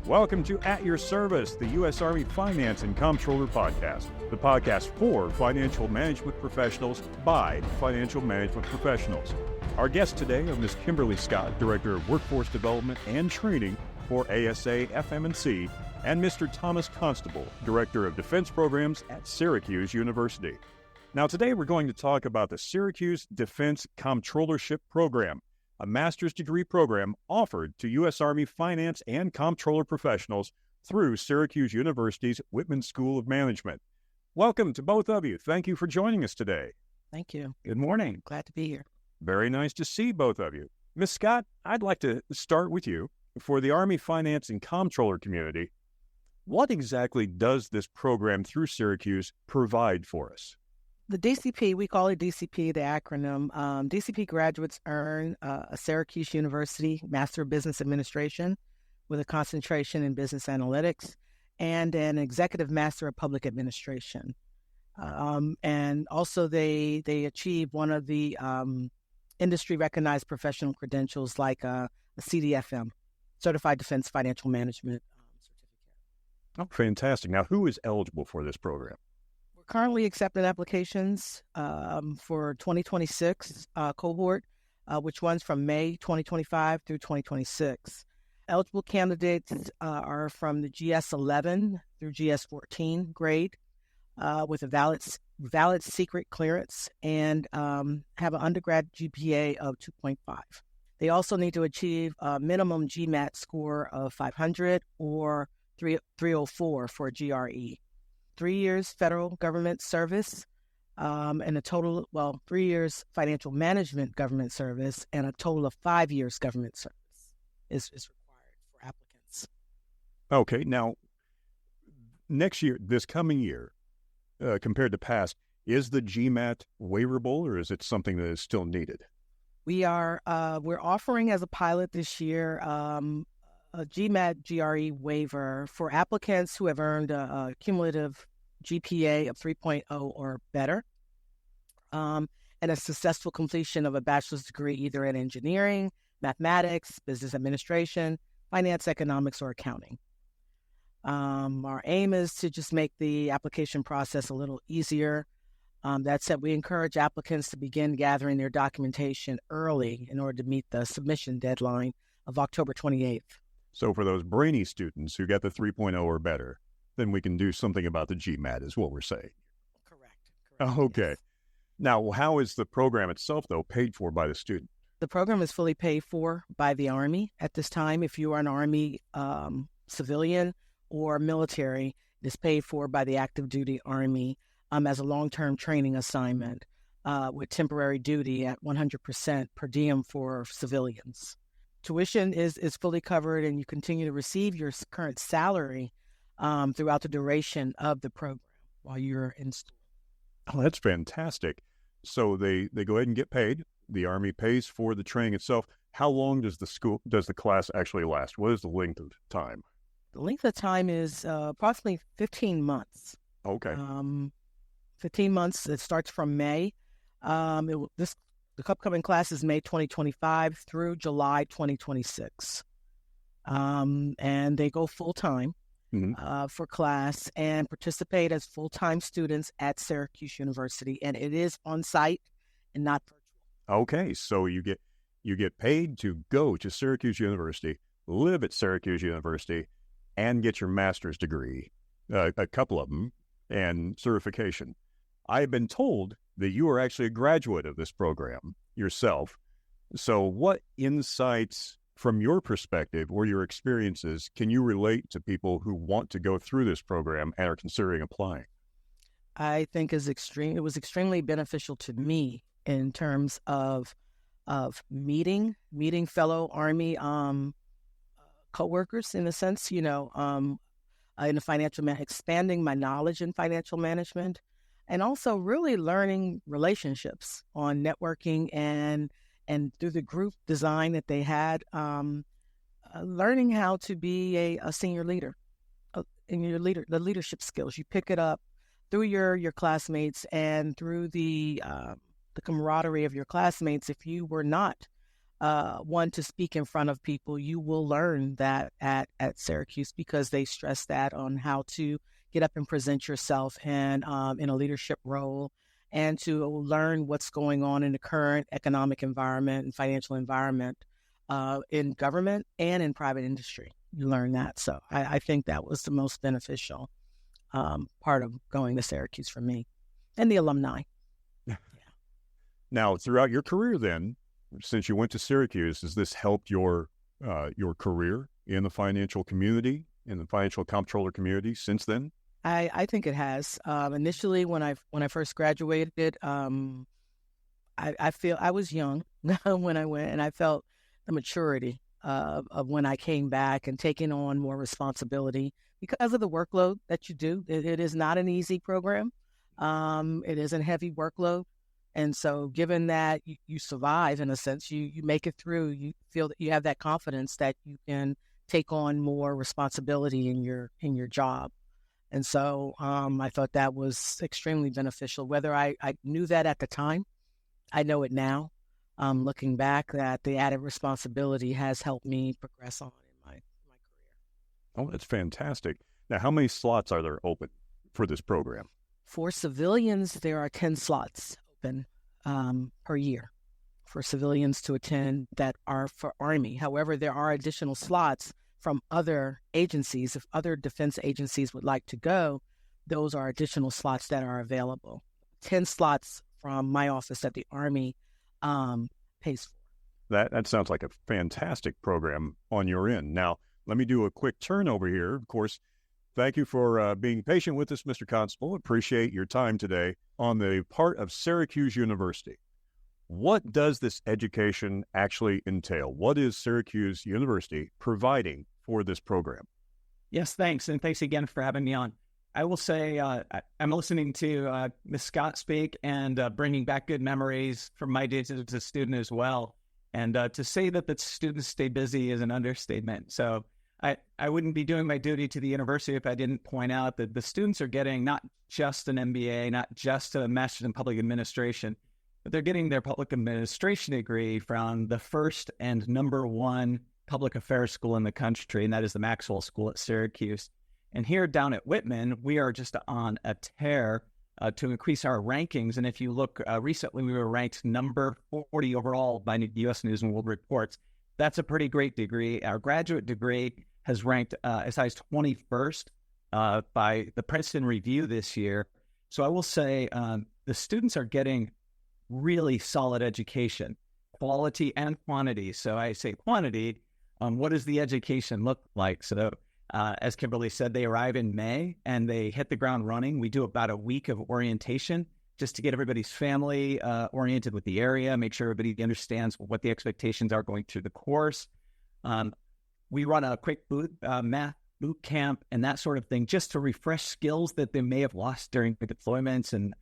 Welcome to At Your Service, the U.S. Army Finance and Comptroller podcast, the podcast for financial management professionals by financial management professionals. Our guests today are Ms. Kimberly Scott, Director of Workforce Development and Training for ASA FM&C, and Mr. Thomas Constable, Director of Defense Programs at Syracuse University. Now, today we're going to talk about the Syracuse Defense Comptrollership Program, a master's degree program offered to U.S. Army finance and comptroller professionals through Syracuse University's Whitman School of Management. Welcome to both of you. Thank you for joining us today. Thank you. Good morning. Glad to be here. Very nice to see both of you. Ms. Scott, I'd like to start with you. For the Army finance and comptroller community, what exactly does this program through Syracuse provide for us? The DCP, we call it DCP, the acronym. DCP graduates earn a Syracuse University Master of Business Administration with a concentration in business analytics and an Executive Master of Public Administration. And also they achieve one of the industry-recognized professional credentials like a CDFM, Certified Defense Financial Management Certificate. Oh, fantastic. Now, who is eligible for this program? Currently accepting applications for 2026 cohort, which runs from May 2025 through 2026. Eligible candidates are from the GS11 through GS14 grade with a valid secret clearance and have an undergrad GPA of 2.5. They also need to achieve a minimum GMAT score of 500 or 304 for GRE. 3 years federal government service, and a total, 3 years financial management government service, and a total of 5 years government service is required for applicants. Okay, now, next year, this coming year, compared to past, is the GMAT waiverable, or is it something that is still needed? We're offering as a pilot this year a GMAT GRE waiver for applicants who have earned a cumulative GPA of 3.0 or better, and a successful completion of a bachelor's degree either in engineering, mathematics, business administration, finance, economics, or accounting. Our aim is to just make the application process a little easier. That said, we encourage applicants to begin gathering their documentation early in order to meet the submission deadline of October 28th. So for those brainy students who got the 3.0 or better, then we can do something about the GMAT is what we're saying. Correct. Okay. Yes. Now, how is the program itself, though, paid for by the student? The program is fully paid for by the Army at this time. If you are an Army civilian or military, it is paid for by the active duty Army as a long-term training assignment with temporary duty at 100% per diem for civilians. Tuition is fully covered, and you continue to receive your current salary throughout the duration of the program while you're in school. Oh, that's fantastic. So they go ahead and get paid. The Army pays for the training itself. How long does the class actually last? What is the length of time? The length of time is approximately 15 months. Okay. 15 months. It starts from May. The upcoming class is May 2025 through July 2026. And they go full-time for class and participate as full-time students at Syracuse University. And it is on-site and not virtual. Okay, so you get paid to go to Syracuse University, live at Syracuse University, and get your master's degree, a couple of them, and certification. I've been told that you are actually a graduate of this program yourself. So what insights from your perspective or your experiences can you relate to people who want to go through this program and are considering applying? I think it was extremely beneficial to me in terms of meeting fellow Army coworkers, in a sense, in the financial expanding my knowledge in financial management. And also really learning relationships on networking and through the group design that they had, learning how to be a senior leader, the leadership skills. You pick it up through your classmates and through the camaraderie of your classmates. If you were not one to speak in front of people. You will learn that at Syracuse because they stress that on how to get up and present yourself and in a leadership role and to learn what's going on in the current economic environment and financial environment in government and in private industry. You learn that. So I think that was the most beneficial part of going to Syracuse for me and the alumni. Yeah. Now, throughout your career then, since you went to Syracuse, has this helped your career in the financial community, in the financial comptroller community since then? I think it has. Initially, when I first graduated, I feel I was young when I went, and I felt the maturity of when I came back and taking on more responsibility because of the workload that you do. It is not an easy program. It is a heavy workload. And so given that you survive, in a sense, you make it through, you feel that you have that confidence that you can take on more responsibility in your job. And so I thought that was extremely beneficial. Whether I knew that at the time, I know it now. Looking back, that the added responsibility has helped me progress on in my career. Oh, that's fantastic. Now, how many slots are there open for this program? For civilians, there are 10 slots open per year for civilians to attend that are for Army. However, there are additional slots from other agencies. If other defense agencies would like to go, those are additional slots that are available. 10 slots from my office at the Army pays for. That sounds like a fantastic program on your end. Now, let me do a quick turn over here. Of course, thank you for being patient with us, Mr. Constable. Appreciate your time today on the part of Syracuse University. What does this education actually entail? What is Syracuse University providing for this program? Yes, thanks. And thanks again for having me on. I will say I'm listening to Ms. Scott speak and bringing back good memories from my days as a student as well. And to say that the students stay busy is an understatement. So I wouldn't be doing my duty to the university if I didn't point out that the students are getting not just an MBA, not just a Master's in Public Administration, but they're getting their public administration degree from the first and #1 public affairs school in the country, and that is the Maxwell School at Syracuse. And here down at Whitman, we are just on a tear to increase our rankings. And if you look recently, we were ranked number 40 overall by U.S. News and World Reports. That's a pretty great degree. Our graduate degree has ranked as high as 21st by the Princeton Review this year. So I will say the students are getting really solid education, quality and quantity. So I say quantity, what does the education look like? So as Kimberly said, they arrive in May and they hit the ground running. We do about a week of orientation just to get everybody's family oriented with the area, make sure everybody understands what the expectations are going through the course. We run a quick math boot camp and that sort of thing, just to refresh skills that they may have lost during the deployments and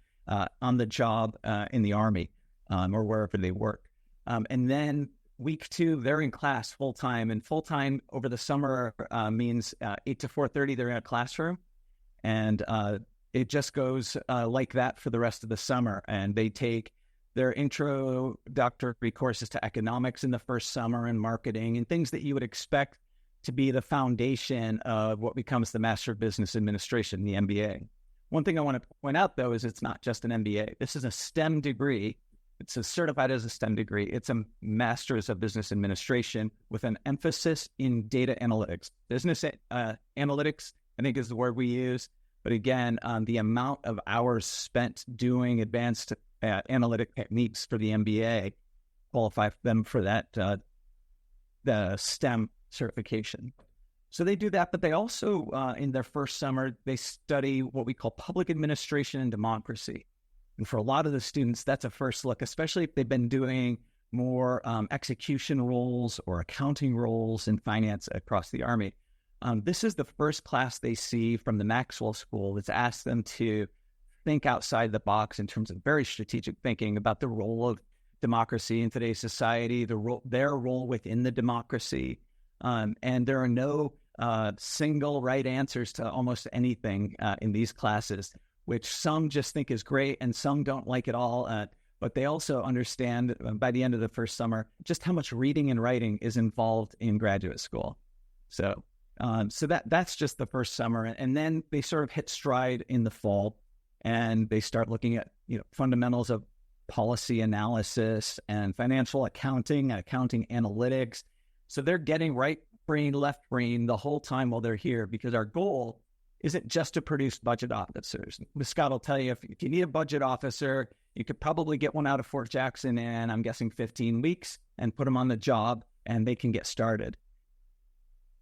on the job in the Army or wherever they work. And then week 2, they're in class full-time, and full-time over the summer means 8 to 4:30, they're in a classroom. And it just goes like that for the rest of the summer. And they take their introductory courses to economics in the first summer and marketing and things that you would expect to be the foundation of what becomes the Master of Business Administration, the MBA. One thing I want to point out, though, is it's not just an MBA. This is a STEM degree. It's certified as a STEM degree. It's a Master's of Business Administration with an emphasis in data analytics. Business analytics, I think, is the word we use. But again, the amount of hours spent doing advanced analytic techniques for the MBA qualify them for that the STEM certification. So they do that, but they also, in their first summer, they study what we call public administration and democracy. And for a lot of the students, that's a first look, especially if they've been doing more execution roles or accounting roles in finance across the Army. This is the first class they see from the Maxwell School that's asked them to think outside the box in terms of very strategic thinking about the role of democracy in today's society, their role within the democracy. And there are no single right answers to almost anything in these classes, which some just think is great and some don't like at all. but they also understand by the end of the first summer just how much reading and writing is involved in graduate school. So that's just the first summer. And then they sort of hit stride in the fall, and they start looking at, fundamentals of policy analysis and financial accounting and accounting analytics. So they're getting right brain, left brain the whole time while they're here, because our goal isn't just to produce budget officers. Ms. Scott will tell you, if you need a budget officer, you could probably get one out of Fort Jackson in, I'm guessing, 15 weeks and put them on the job and they can get started.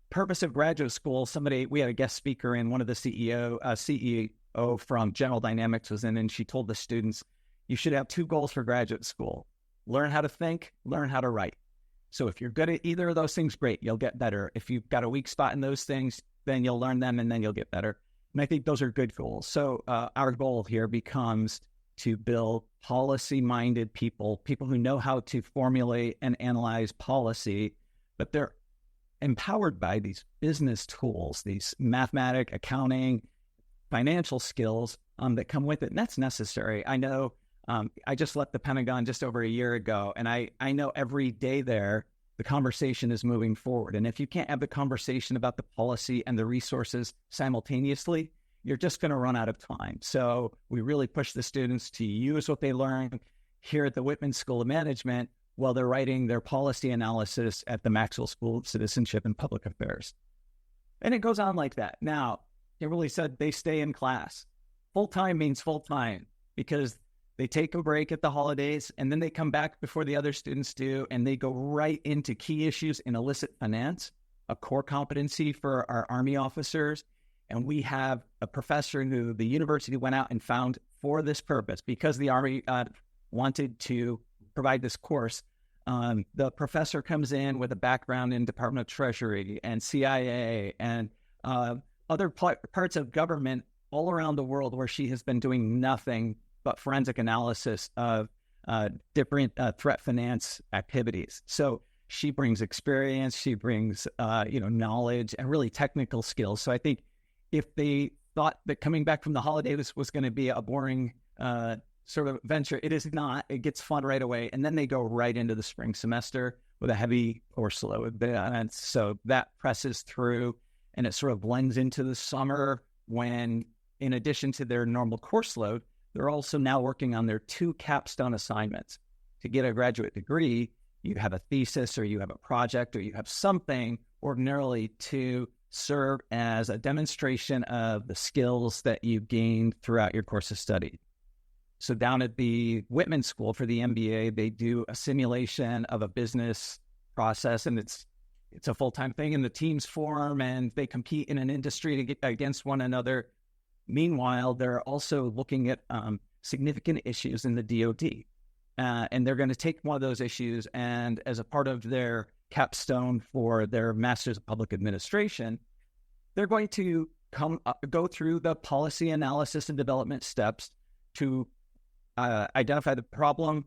Purpose of graduate school, we had a guest speaker in, one of the CEO from General Dynamics was in, and she told the students, you should have two goals for graduate school: learn how to think, learn how to write. So if you're good at either of those things, great, you'll get better. If you've got a weak spot in those things, then you'll learn them and then you'll get better. And I think those are good goals. So our goal here becomes to build policy-minded people who know how to formulate and analyze policy, but they're empowered by these business tools, these mathematics, accounting, financial skills that come with it. And that's necessary. I know I just left the Pentagon just over a year ago, and I know every day there, the conversation is moving forward. And if you can't have the conversation about the policy and the resources simultaneously, you're just going to run out of time. So we really push the students to use what they learn here at the Whitman School of Management while they're writing their policy analysis at the Maxwell School of Citizenship and Public Affairs. And it goes on like that. Now, Kimberly said they stay in class. Full-time means full-time, because they take a break at the holidays and then they come back before the other students do, and they go right into key issues in illicit finance, a core competency for our Army officers. And we have a professor who the university went out and found for this purpose, because the Army wanted to provide this course. The professor comes in with a background in Department of Treasury and CIA and other parts of government all around the world, where she has been doing nothing but forensic analysis of different threat finance activities. So she brings experience, she brings knowledge and really technical skills. So I think if they thought that coming back from the holiday was going to be a boring sort of venture, it is not. It gets fun right away, and then they go right into the spring semester with a heavy course load. And so that presses through, and it sort of blends into the summer when, in addition to their normal course load, they're also now working on their 2 capstone assignments. To get a graduate degree, you have a thesis or you have a project or you have something ordinarily to serve as a demonstration of the skills that you gained throughout your course of study. So down at the Whitman School for the MBA, they do a simulation of a business process, and it's a full-time thing, and the teams form and they compete in an industry to get against one another. Meanwhile, they're also looking at significant issues in the DoD, and they're going to take one of those issues, and as a part of their capstone for their Masters of Public Administration, they're going to go through the policy analysis and development steps to identify the problem,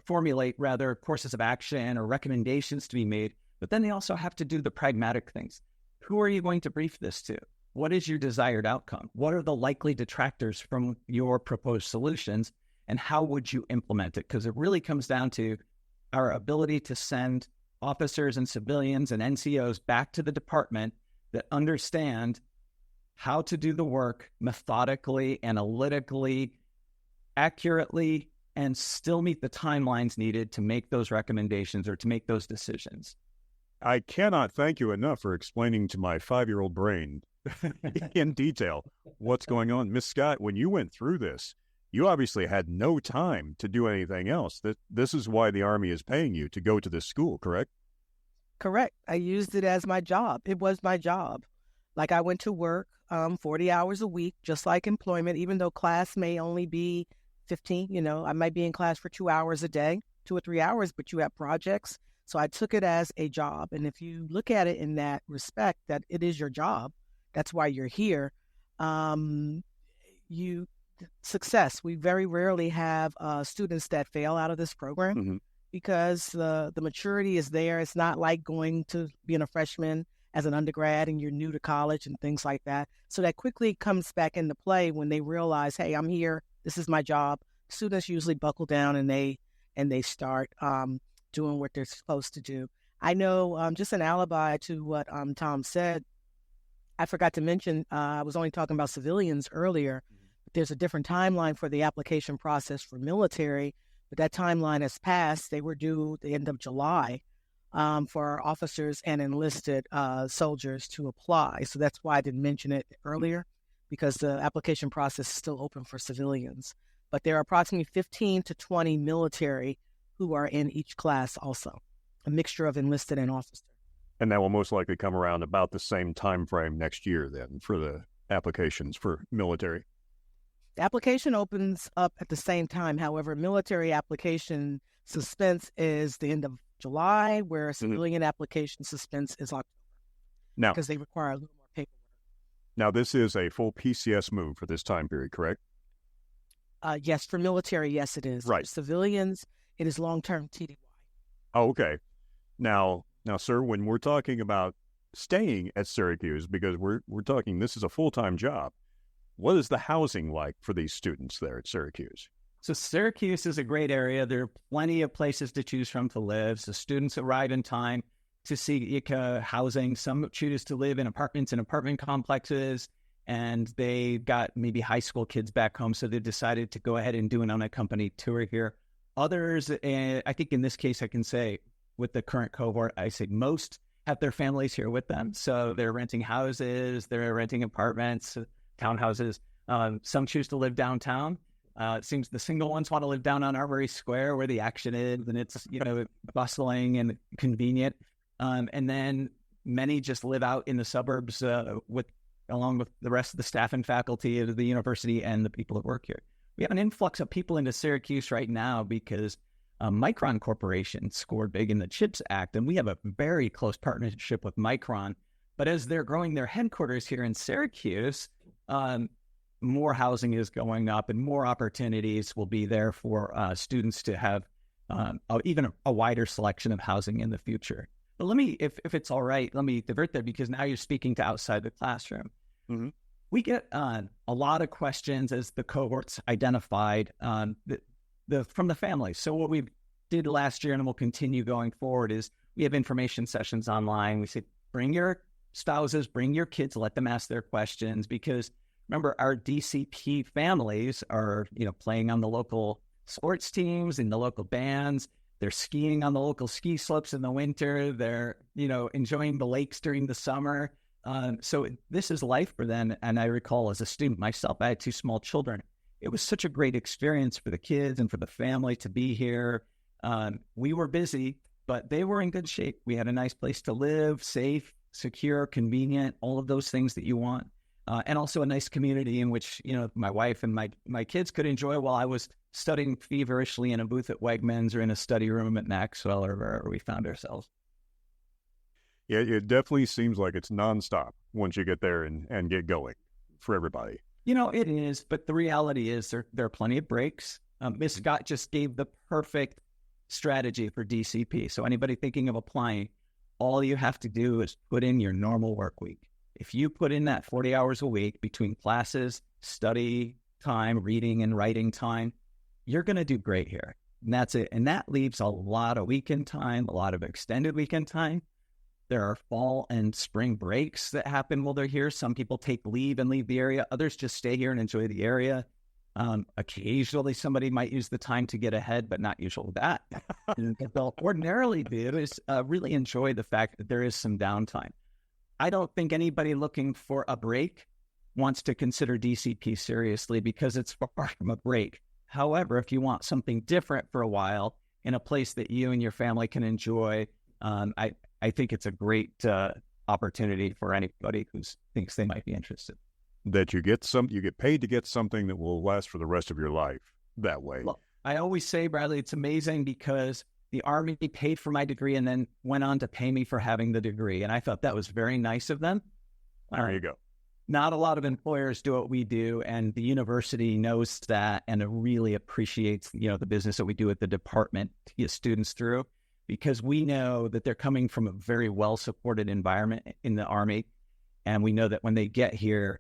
formulate rather courses of action or recommendations to be made. But then they also have to do the pragmatic things. Who are you going to brief this to? What is your desired outcome? What are the likely detractors from your proposed solutions? And how would you implement it? Because it really comes down to our ability to send officers and civilians and NCOs back to the department that understand how to do the work methodically, analytically, accurately, and still meet the timelines needed to make those recommendations or to make those decisions. I cannot thank you enough for explaining to my 5-year-old brain in detail what's going on. Ms. Scott, when you went through this, you obviously had no time to do anything else. This is why the Army is paying you to go to this school, correct? Correct. I used it as my job. It was my job. Like, I went to work 40 hours a week, just like employment, even though class may only be 15, I might be in class for 2 hours a day, 2 or 3 hours, but you have projects. So I took it as a job. And if you look at it in that respect, that it is your job, that's why you're here. Success. We very rarely have students that fail out of this program because the maturity is there. It's not like going to being a freshman as an undergrad and you're new to college and things like that. So that quickly comes back into play when they realize, hey, I'm here. This is my job students usually buckle down and they start doing what they're supposed to do. I know, just an alibi to what Tom said, I forgot to mention, I was only talking about civilians earlier. There's a different timeline for the application process for military, but that timeline has passed. They were due the end of July for officers and enlisted soldiers to apply. So that's why I didn't mention it earlier, because the application process is still open for civilians. But there are approximately 15 to 20 military who are in each class also, a mixture of enlisted and officer. And that will most likely come around about the same time frame next year then for the applications for military. The application opens up at the same time. However, military application suspense is the end of July, where civilian application suspense is October. Now, because they require a little more paperwork. Now, this is a full PCS move for this time period, correct? Yes, for military, yes, it is. Right. For civilians, it is long-term TDY. Oh, okay. Now, sir, when we're talking about staying at Syracuse, because we're talking this is a full-time job, what is the housing like for these students there at Syracuse? So Syracuse is a great area. There are plenty of places to choose from to live. So students arrive in time to seek housing. Some choose to live in apartments and apartment complexes, and they got maybe high school kids back home, so they decided to go ahead and do an unaccompanied tour here. Others, I think in this case I can say with the current cohort, I say most have their families here with them. So they're renting houses, they're renting apartments, townhouses. Some choose to live downtown. It seems the single ones want to live down on Armory Square where the action is, and it's, bustling and convenient. And then many just live out in the suburbs along with the rest of the staff and faculty of the university and the people that work here. We have an influx of people into Syracuse right now because Micron Corporation scored big in the CHIPS Act, and we have a very close partnership with Micron. But as they're growing their headquarters here in Syracuse, more housing is going up and more opportunities will be there for students to have even a wider selection of housing in the future. But let me, if it's all right, let me divert there because now you're speaking to outside the classroom. Mm-hmm. We get a lot of questions as the cohorts identified from the families. So what we did last year and we'll continue going forward is we have information sessions online. We say, bring your spouses, bring your kids, let them ask their questions because remember, our DCP families are, playing on the local sports teams, in the local bands. They're skiing on the local ski slopes in the winter. They're, enjoying the lakes during the summer. So this is life for them. And I recall as a student myself, I had 2 small children. It was such a great experience for the kids and for the family to be here. We were busy, but they were in good shape. We had a nice place to live, safe, secure, convenient, all of those things that you want. And also a nice community in which, my wife and my kids could enjoy while I was studying feverishly in a booth at Wegmans or in a study room at Maxwell or wherever we found ourselves. Yeah, it definitely seems like it's nonstop once you get there and get going for everybody. It is, but the reality is there are plenty of breaks. Ms. Scott just gave the perfect strategy for DCP. So anybody thinking of applying, all you have to do is put in your normal work week. If you put in that 40 hours a week between classes, study time, reading and writing time, you're going to do great here. And that's it. And that leaves a lot of weekend time, a lot of extended weekend time. There are fall and spring breaks that happen while they're here. Some people take leave and leave the area. Others just stay here and enjoy the area. Occasionally, somebody might use the time to get ahead, but not usually that. And what they'll ordinarily do is really enjoy the fact that there is some downtime. I don't think anybody looking for a break wants to consider DCP seriously because it's far from a break. However, if you want something different for a while in a place that you and your family can enjoy, I think it's a great opportunity for anybody who thinks they might be interested. That you get paid to get something that will last for the rest of your life that way. Well, I always say, Bradley, it's amazing because the Army paid for my degree and then went on to pay me for having the degree. And I thought that was very nice of them. There you go. Not a lot of employers do what we do, and the university knows that and it really appreciates, the business that we do at the department to get students through, because we know that they're coming from a very well-supported environment in the Army, and we know that when they get here,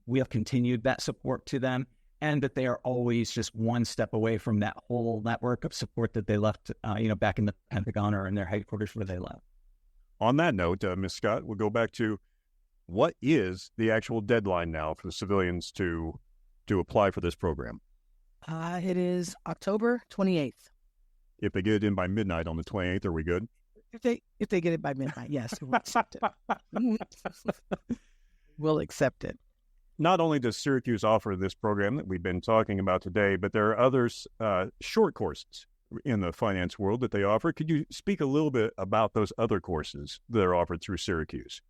we have continued that support to them, and that they are always just one step away from that whole network of support that they left, back in the Pentagon or in their headquarters where they left. On that note, Ms. Scott, we'll go back to what is the actual deadline now for the civilians to apply for this program? It is October 28th. If they get it in by midnight on the 28th, are we good? If they get it by midnight, yes, we'll accept it. We'll accept it. Not only does Syracuse offer this program that we've been talking about today, but there are others, short courses in the finance world that they offer. Could you speak a little bit about those other courses that are offered through Syracuse?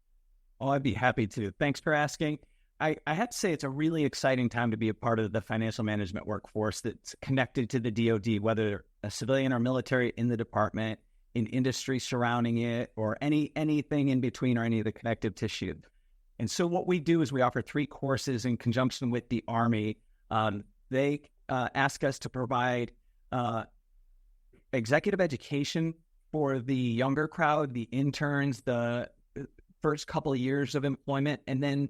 Oh, I'd be happy to. Thanks for asking. I have to say it's a really exciting time to be a part of the financial management workforce that's connected to the DoD, whether a civilian or military in the department, in industry surrounding it, or anything in between or any of the connective tissue. And so what we do is we offer 3 courses in conjunction with the Army. They ask us to provide executive education for the younger crowd, the interns, the first couple of years of employment, and then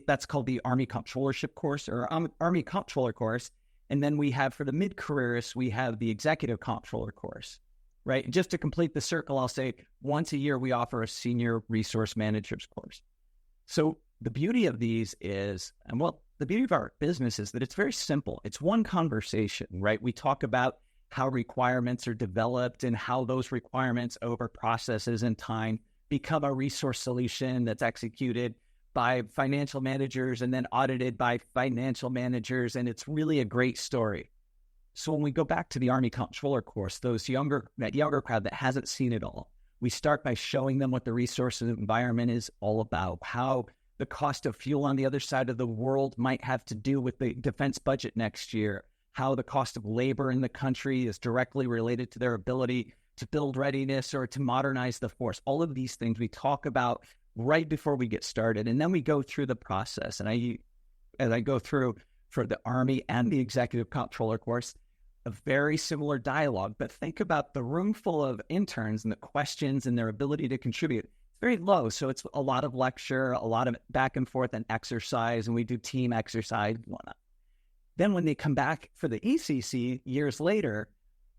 that's called the Army Comptrollership course or Army Comptroller course. And then we have for the mid-careerists, we have the Executive Comptroller course, right? And just to complete the circle, I'll say once a year we offer a Senior Resource Managers course. So the beauty of these is, the beauty of our business is that it's very simple. It's one conversation, right? We talk about how requirements are developed and how those requirements over processes and time become a resource solution that's executed by financial managers and then audited by financial managers. And it's really a great story. So when we go back to the Army Comptroller course, that younger crowd that hasn't seen it all, we start by showing them what the resource environment is all about, how the cost of fuel on the other side of the world might have to do with the defense budget next year, how the cost of labor in the country is directly related to their ability to build readiness or to modernize the force. All of these things we talk about right before we get started. And then we go through the process. And as I go through for the Army and the Executive Comptroller course, a very similar dialogue, but think about the room full of interns and the questions and their ability to contribute. It's very low. So it's a lot of lecture, a lot of back and forth and exercise, and we do team exercise and whatnot. Then when they come back for the ECC years later,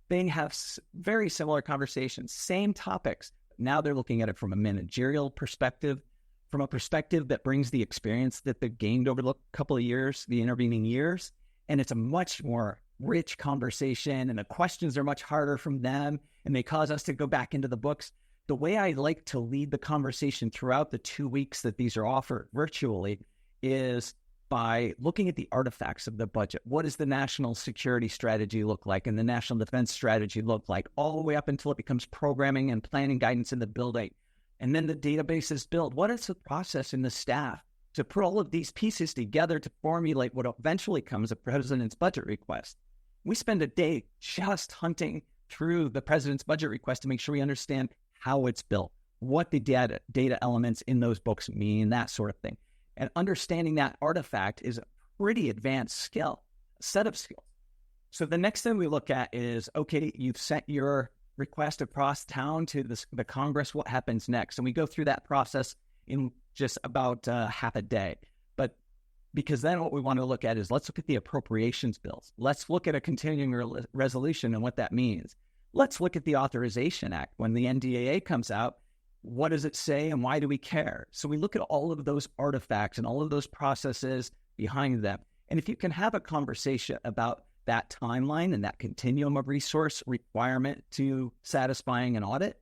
they have very similar conversations, same topics. Now they're looking at it from a managerial perspective, from a perspective that brings the experience that they've gained over the couple of years, the intervening years. And it's a much more rich conversation, and the questions are much harder from them, and they cause us to go back into the books. The way I like to lead the conversation throughout the 2 weeks that these are offered virtually is by looking at the artifacts of the budget. What does the national security strategy look like and the national defense strategy look like, all the way up until it becomes programming and planning guidance in the building. And then the database is built. What is the process in the staff to put all of these pieces together to formulate what eventually comes a president's budget request? We spend a day just hunting through the president's budget request to make sure we understand how it's built, what the data elements in those books mean, that sort of thing. And understanding that artifact is a pretty advanced set of skills. So the next thing we look at is, okay, you've sent your request across town to the Congress. What happens next? And we go through that process in just about half a day. But because then what we want to look at is, let's look at the appropriations bills. Let's look at a continuing resolution and what that means. Let's look at the Authorization Act. When the NDAA comes out, what does it say and why do we care? So we look at all of those artifacts and all of those processes behind them. And if you can have a conversation about that timeline and that continuum of resource requirement to satisfying an audit,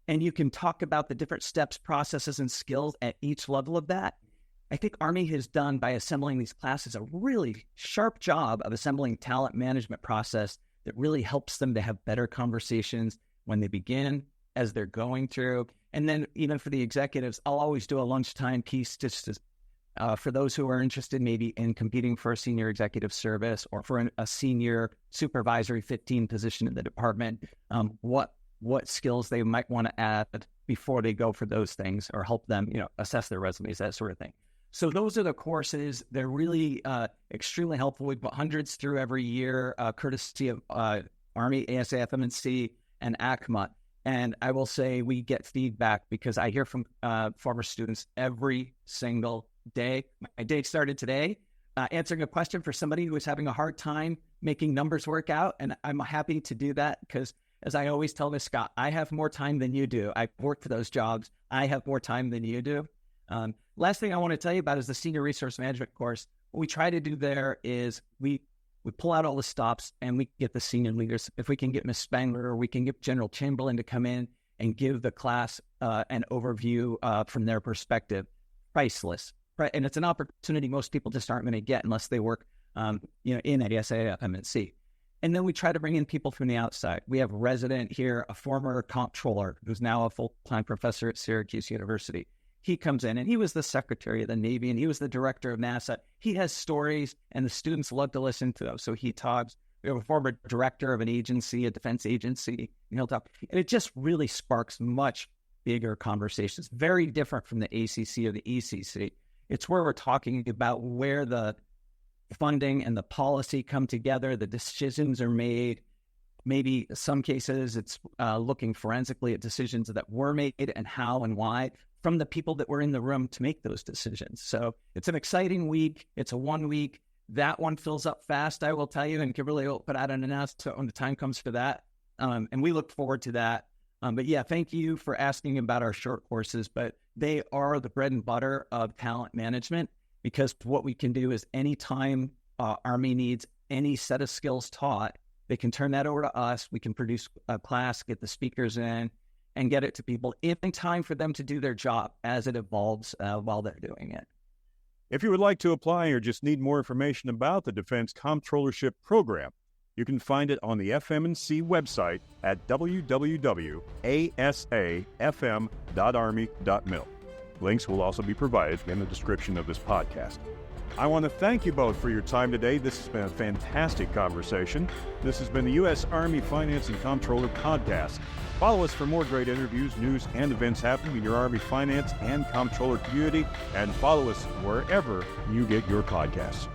and you can talk about the different steps, processes, and skills at each level of that, I think Army has done, by assembling these classes, a really sharp job of assembling talent management process that really helps them to have better conversations when they begin, as they're going through. And then even for the executives, I'll always do a lunchtime piece just for those who are interested maybe in competing for a senior executive service or for a senior supervisory 15 position in the department, what skills they might want to add before they go for those things, or help them, assess their resumes, that sort of thing. So those are the courses. They're really extremely helpful. We put hundreds through every year, courtesy of Army, ASAFM&C, and ACMA. And I will say we get feedback because I hear from former students every single day. My day started today, answering a question for somebody who is having a hard time making numbers work out. And I'm happy to do that because, as I always tell Ms. Scott, I have more time than you do. I've worked for those jobs. I have more time than you do. Last thing I want to tell you about is the Senior Resource Management course. What we try to do there is we pull out all the stops and we get the senior leaders. If we can get Ms. Spangler or we can get General Chamberlain to come in and give the class an overview from their perspective, priceless. Right? And it's an opportunity most people just aren't going to get unless they work in ASA, FMNC. And then we try to bring in people from the outside. We have a resident here, a former comptroller who's now a full-time professor at Syracuse University. He comes in and he was the Secretary of the Navy and he was the director of NASA. He has stories and the students love to listen to them. So he talks. We have a former director of an agency, a defense agency, and he'll talk. And it just really sparks much bigger conversations, very different from the ACC or the ECC. It's where we're talking about where the funding and the policy come together, the decisions are made. Maybe in some cases it's looking forensically at decisions that were made and how and why from the people that were in the room to make those decisions. So it's an exciting week. It's a 1 week. That one fills up fast, I will tell you, and Kimberly will put out an announcement when the time comes for that. And we look forward to that. But yeah, thank you for asking about our short courses, but they are the bread and butter of talent management, because what we can do is anytime Army needs any set of skills taught, they can turn that over to us. We can produce a class, get the speakers in, and get it to people in time for them to do their job as it evolves while they're doing it. If you would like to apply or just need more information about the Defense Comptrollership program, you can find it on the FMNC website at www.asafm.army.mil. Links will also be provided in the description of this podcast. I want to thank you both for your time today. This has been a fantastic conversation. This has been the U.S. Army Finance and Comptroller podcast. Follow us for more great interviews, news, and events happening in your Army Finance and Comptroller community, and follow us wherever you get your podcasts.